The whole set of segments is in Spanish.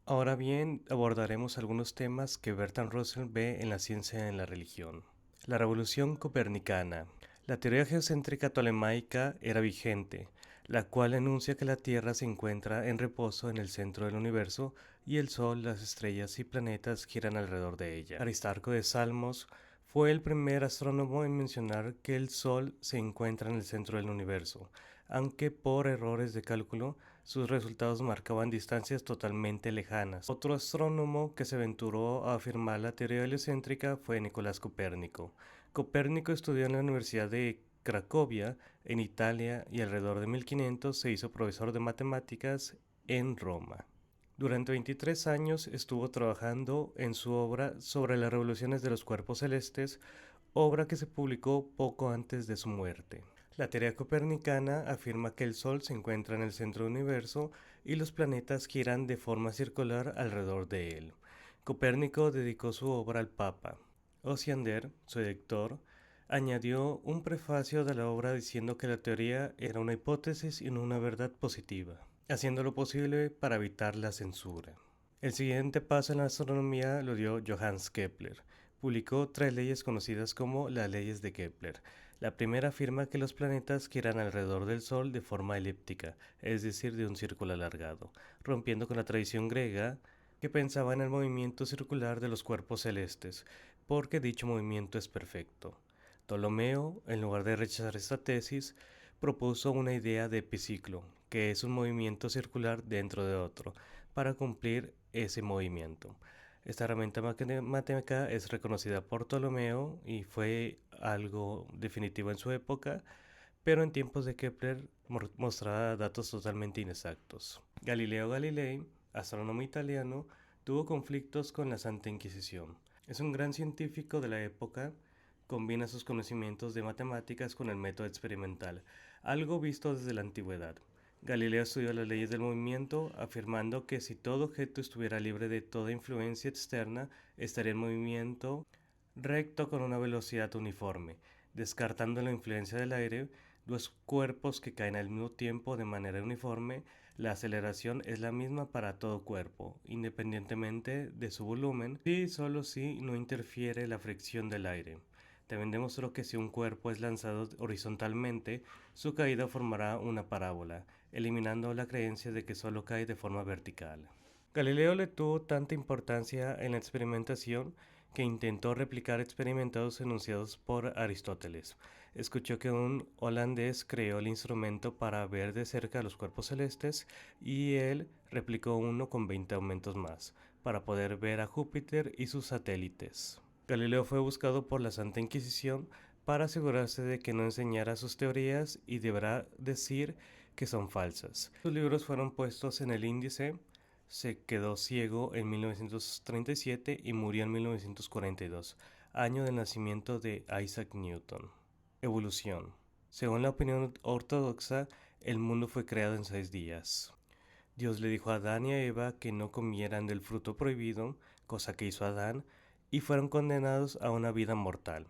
Ahora bien, abordaremos algunos temas que Bertrand Russell ve en la ciencia y en la religión. La revolución copernicana. La teoría geocéntrica tolemaica era vigente, la cual enuncia que la Tierra se encuentra en reposo en el centro del universo y el Sol, las estrellas y planetas giran alrededor de ella. Aristarco de Salmos fue el primer astrónomo en mencionar que el Sol se encuentra en el centro del universo, aunque por errores de cálculo sus resultados marcaban distancias totalmente lejanas. Otro astrónomo que se aventuró a afirmar la teoría heliocéntrica fue Nicolás Copérnico. Copérnico estudió en la Universidad de Cracovia, en Italia, y alrededor de 1500 se hizo profesor de matemáticas en Roma. Durante 23 años estuvo trabajando en su obra sobre las revoluciones de los cuerpos celestes, obra que se publicó poco antes de su muerte. La teoría copernicana afirma que el Sol se encuentra en el centro del universo y los planetas giran de forma circular alrededor de él. Copérnico dedicó su obra al Papa. Osiander, su editor, añadió un prefacio de la obra diciendo que la teoría era una hipótesis y no una verdad positiva, haciendo lo posible para evitar la censura. El siguiente paso en la astronomía lo dio Johannes Kepler. Publicó tres leyes conocidas como las leyes de Kepler. La primera afirma que los planetas giran alrededor del Sol de forma elíptica, es decir, de un círculo alargado, rompiendo con la tradición griega que pensaba en el movimiento circular de los cuerpos celestes, porque dicho movimiento es perfecto. Ptolomeo, en lugar de rechazar esta tesis, propuso una idea de epiciclo, que es un movimiento circular dentro de otro, para cumplir ese movimiento. Esta herramienta matemática es reconocida por Ptolomeo y fue algo definitivo en su época, pero en tiempos de Kepler mostraba datos totalmente inexactos. Galileo Galilei, astrónomo italiano, tuvo conflictos con la Santa Inquisición. Es un gran científico de la época, combina sus conocimientos de matemáticas con el método experimental, algo visto desde la antigüedad. Galileo estudió las leyes del movimiento, afirmando que si todo objeto estuviera libre de toda influencia externa, estaría en movimiento recto con una velocidad uniforme. Descartando la influencia del aire, los cuerpos que caen al mismo tiempo de manera uniforme, la aceleración es la misma para todo cuerpo, independientemente de su volumen, y solo si no interfiere la fricción del aire. También demostró que si un cuerpo es lanzado horizontalmente, su caída formará una parábola, eliminando la creencia de que solo cae de forma vertical. Galileo le tuvo tanta importancia en la experimentación que intentó replicar experimentados enunciados por Aristóteles. Escuchó que un holandés creó el instrumento para ver de cerca los cuerpos celestes y él replicó uno con 20 aumentos más, para poder ver a Júpiter y sus satélites. Galileo fue buscado por la Santa Inquisición para asegurarse de que no enseñara sus teorías y deberá decir que son falsas. Sus libros fueron puestos en el índice, se quedó ciego en 1937 y murió en 1942, año del nacimiento de Isaac Newton. Evolución. Según la opinión ortodoxa, el mundo fue creado en 6 días. Dios le dijo a Adán y a Eva que no comieran del fruto prohibido, cosa que hizo Adán, y fueron condenados a una vida mortal.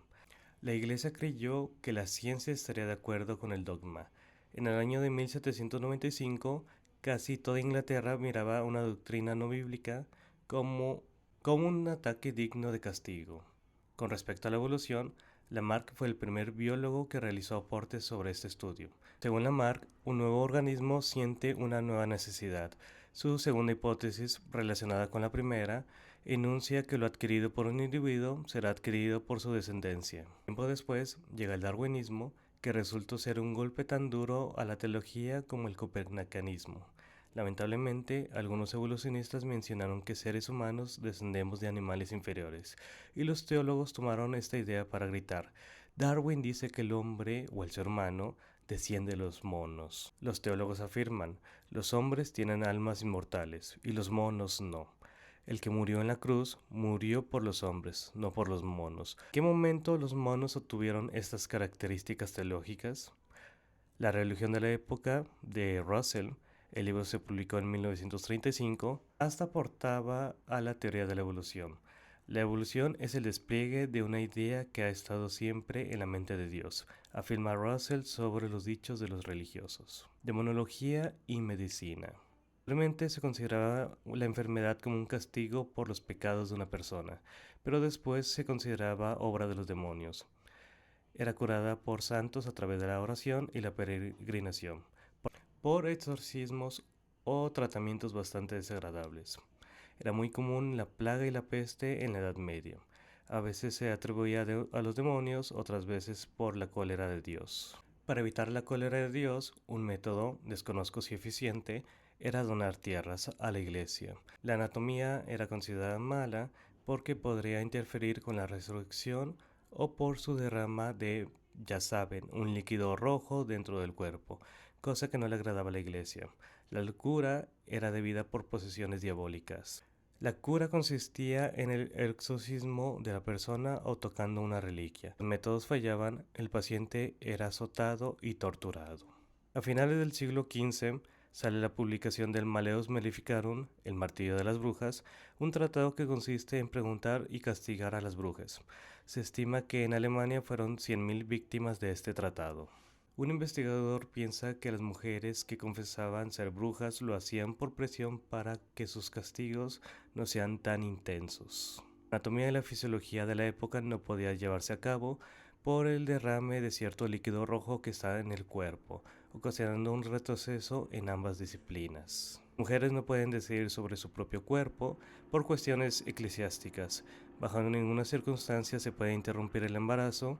La Iglesia creyó que la ciencia estaría de acuerdo con el dogma. En el año de 1795, casi toda Inglaterra miraba una doctrina no bíblica como, como un ataque digno de castigo. Con respecto a la evolución, Lamarck fue el primer biólogo que realizó aportes sobre este estudio. Según Lamarck, un nuevo organismo siente una nueva necesidad. Su segunda hipótesis, relacionada con la primera, enuncia que lo adquirido por un individuo será adquirido por su descendencia. Tiempo después llega el darwinismo, que resultó ser un golpe tan duro a la teología como el copernicanismo. Lamentablemente, algunos evolucionistas mencionaron que seres humanos descendemos de animales inferiores, y los teólogos tomaron esta idea para gritar: Darwin dice que el hombre o el ser humano desciende de los monos. Los teólogos afirman: los hombres tienen almas inmortales y los monos no. El que murió en la cruz murió por los hombres, no por los monos. ¿En qué momento los monos obtuvieron estas características teológicas? La religión de la época de Russell, el libro se publicó en 1935, hasta aportaba a la teoría de la evolución. La evolución es el despliegue de una idea que ha estado siempre en la mente de Dios, afirma Russell sobre los dichos de los religiosos. Demonología y medicina. Realmente se consideraba la enfermedad como un castigo por los pecados de una persona, pero después se consideraba obra de los demonios. Era curada por santos a través de la oración y la peregrinación, por exorcismos o tratamientos bastante desagradables. Era muy común la plaga y la peste en la Edad Media. A veces se atribuía a los demonios, otras veces por la cólera de Dios. Para evitar la cólera de Dios, un método, desconozco si eficiente, era donar tierras a la iglesia. La anatomía era considerada mala porque podría interferir con la resurrección o por su derrama de, ya saben, un líquido rojo dentro del cuerpo, cosa que no le agradaba a la iglesia. La locura era debida por posesiones diabólicas. La cura consistía en el exorcismo de la persona o tocando una reliquia. Los métodos fallaban, el paciente era azotado y torturado. A finales del siglo XV sale la publicación del Maleus Maleficarum, el martillo de las brujas, un tratado que consiste en preguntar y castigar a las brujas. Se estima que en Alemania fueron 100.000 víctimas de este tratado. Un investigador piensa que las mujeres que confesaban ser brujas lo hacían por presión para que sus castigos no sean tan intensos. La anatomía y la fisiología de la época no podía llevarse a cabo por el derrame de cierto líquido rojo que estaba en el cuerpo, ocasionando un retroceso en ambas disciplinas. Mujeres no pueden decidir sobre su propio cuerpo por cuestiones eclesiásticas. Bajo ninguna circunstancia se puede interrumpir el embarazo,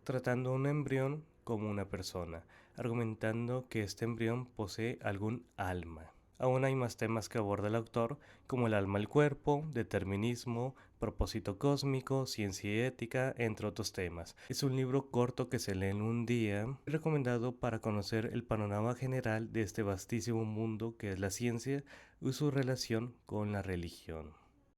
tratando a un embrión como una persona, argumentando que este embrión posee algún alma. Aún hay más temas que aborda el autor, como el alma al cuerpo, determinismo, propósito cósmico, ciencia y ética, entre otros temas. Es un libro corto que se lee en un día, recomendado para conocer el panorama general de este vastísimo mundo que es la ciencia y su relación con la religión.